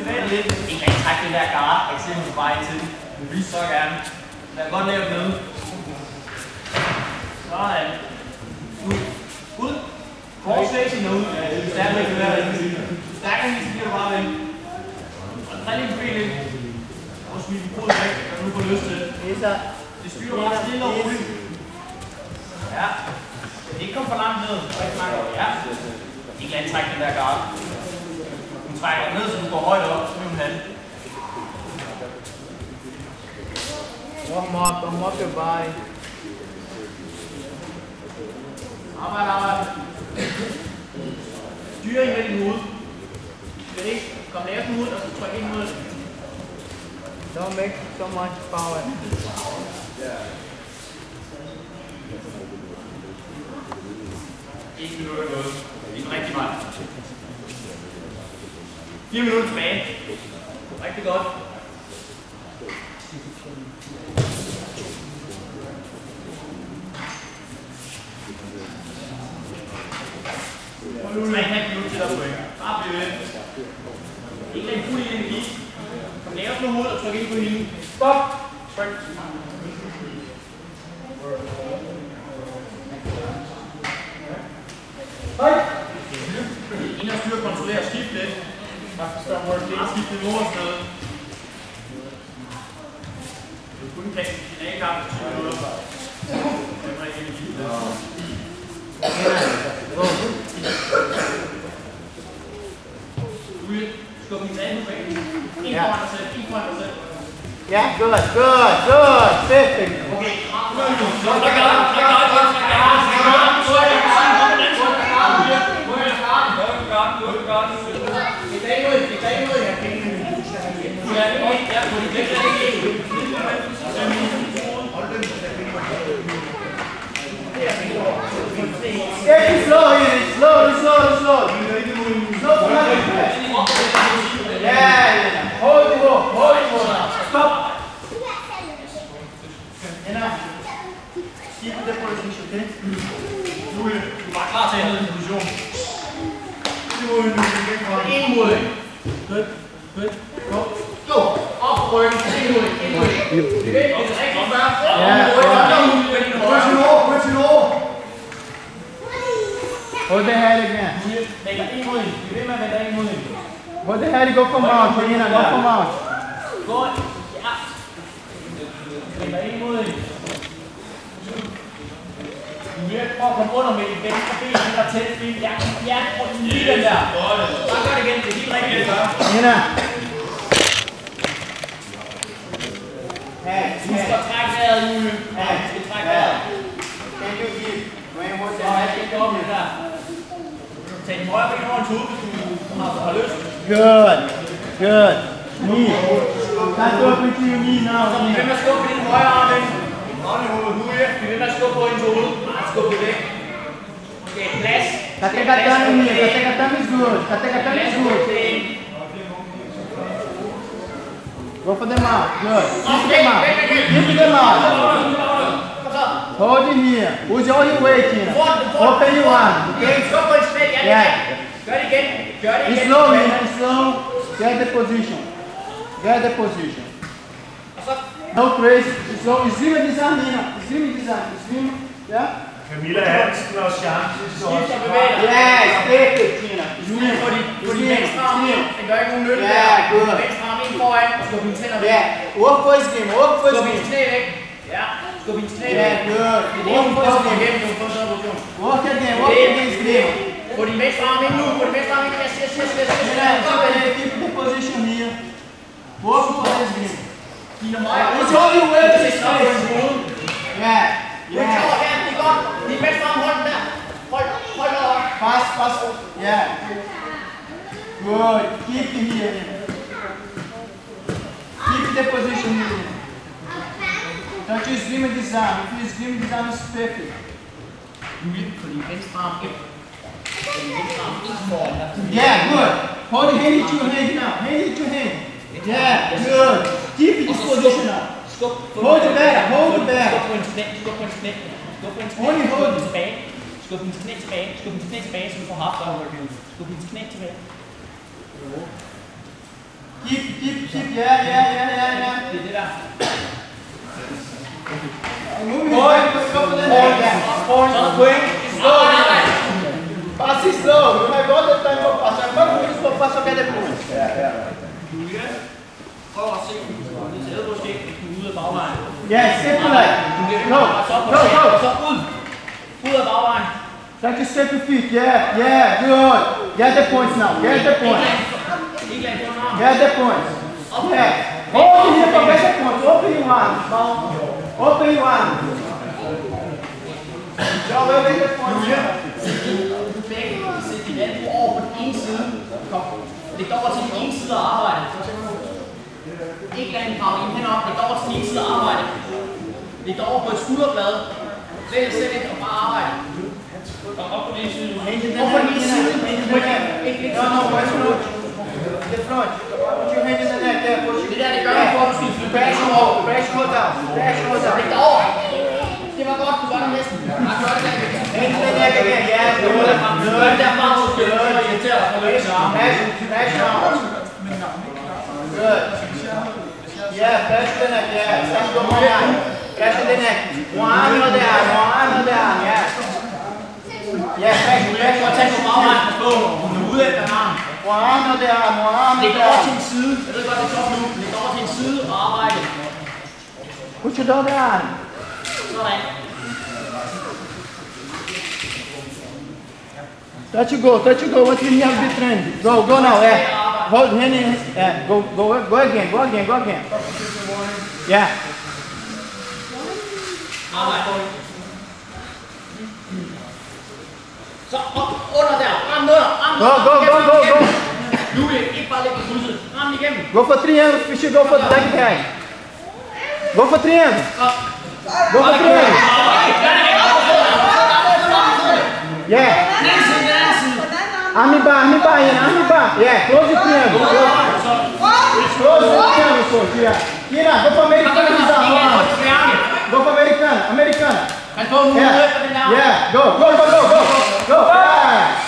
bevæge dig lidt. Ikke rigtig trække den der guard. Jeg ser mig bare ind til den. Du vil så gerne. Lad godt lave nede. Sådan. Ud. Korsfacing ud. Stærkere kan være rigtig. Stærkere så bliver du bare væk. Og træk lige ben ind. Og smid din fod væk, når du får lyst til det. Det styrer bare stille og roligt. Ja. Ikke kom for langt ned. Rigtig langt op. Ja. Ikke lade trække den der guard. Hun trækker ned, så du går højt op. Så vil hun have. Warm up your body. Arbejde. Styring med din hoved. Kom lavest med hovedet, og så tryk ind mod. Don't make so much power. 1 minut er gået. Det er rigtig meget. 4 minutter tilbage. Rigtig godt. Og nu 3,5 minutter til at trykke. Bare bliv ved. Ikke rigtig fuld i energi. Kom lavest med hovedet og tryk ind på hende. Stop! Tryk. Høj! Ind og styre, kontrollere og skifte lidt. Bare skifte niveauer og sådan noget. Du kunne kaste din finalekamp i 20 minutter. Det er rigtig energi. Skub din træning på banen. En foran dig selv. Yeah, good. Perfect. Okay. Take it slowly. Slow. Yeah. Hold it now. Stop. Enough. Keep the position, okay? Du er bare klar til at have en position. En mod dig. Good. Go. Op ryggen. En mod dig. Det er rigtig godt. Push it over. Hold the head again. Hold the head, go for mount, Karina, go for mount. Gå. Ja. Lægger ind mod hende. Du er for at komme under med dit venstre ben, det der tæt ben. Ja, prøv lige den der. Så gør det igen, det er helt rigtigt, det gør. Karina. Du skal trække vejret, Julie. Ja, du skal trække vejret. Can you give? Så jeg skal ikke op med det der. Tag din højre ben over en tude, hvis du har lyst. Good. Knee. That's open to your knee now. Så bliv ved med at skubbe din højre arm ind. Hånd i hovedet. Nu er bliv ved med at skubbe på hendes hoved. Nej, skubbe det væk. Okay, plads. Kategatami is good. Go for the mouth. Good. Keep the mouth. Hold it here. Use all your weight, Tina. Open your arm. Okay? Skub på en smæk. Yeah. Gør det igen. It's slow, man. Slow. Get the position. No crazy. It's slow. Swim this arm, Nina. Swim. Yeah? Camilla Hansen og Chance. Skift og bevæg dig. Yes, perfect, Tina. Julie, på din venstre arm. Det gør ikke nogen nytte. Yeah, good. Venstre arm ind foran, og skub dine tænder væk. Yeah. Work for his game. Skub hendes knæ væk. Ja, skub hendes knæ væk. Yeah, good. Det er ikke for at igennem, du får sådan en position. Work again his game. Få din venstre arm ind nu. Jeg siger. Keep the position here. Work for his game. Dine højre. It's all your weight. Yeah. Det er godt. Din venstre arm, hold den der. Hold den over. Fast. Yeah. Good. Keep it here. Keep the position here. Don't you swim with this arm. If you swim with this arm, it's perfect. Julie, på din venstre arm ind. Yeah, good. Hold the hand into your hand now. Yeah, good. Keep this position now. Hold it back. Skub på hendes knæ. Only hold it. Skub hendes knæ tilbage, så du får haft over. Skub hendes knæ tilbage. Keep, yeah. Det er det der. Point. Go for the neck. Så er der point. Passe slow. You have all the time for pass. I'm not going to pass okay the point. Prøv at se. Det ser ud måske ud af bagvejen. Yeah, simple like. Go. Så ud. Ud af bagvejen. Try to step your feet. Yeah, good. Get the points now. Get the points. Get the points. Yeah. Open here for better points. Open you one. Open you one. Job over the points. Begge sætter din albu over på den ene side. Læg dig over til den ene side og arbejde. Ikke lad en grave ind henop. Læg dig over til den ene side og arbejde. Læg dig over på et skulderblad. Vælg selv ind og bare arbejde. Og op på den ene side. Op på den ene side. No, where's the the front. Put your hand in the neck there. Det der, det gør vi for, at du skal flytte Press and hold down. Læg dig over. Det var godt, du var der næsten. Har gjort det der. Hand in the neck again. Yeah, good. Gør det derfra, så skal du irritere dig for at løbe sig arme. Press down. Good. Yeah, press the neck. Yeah, let's go one arm. Press the neck. One on the arm. Yeah. Yeah, press. Og tag på bagvejen og stå. Hun er ude efter armen. One on the arm. Læg dig over til en side. Jeg ved godt, det er top nu. Læg dig over til en side og arbejde. Push it on the arm. Sådan. Touch you go. What you have the trend? Go now. Yeah. Hold hand in. Yeah. Go again. Yeah. Arbejde. Så op under der. Armen under. Go. Nu ikke bare lægge på krydset. Armen igennem. Go for triangle. Fish go for the leg behind. Go for triangle. Yeah. Arm bar. Yeah. Close the triangle. Close the triangle. So yeah. Kira, go for Americana. Go for Americana. Han får mulighed for den der. Yeah. Go. Yeah.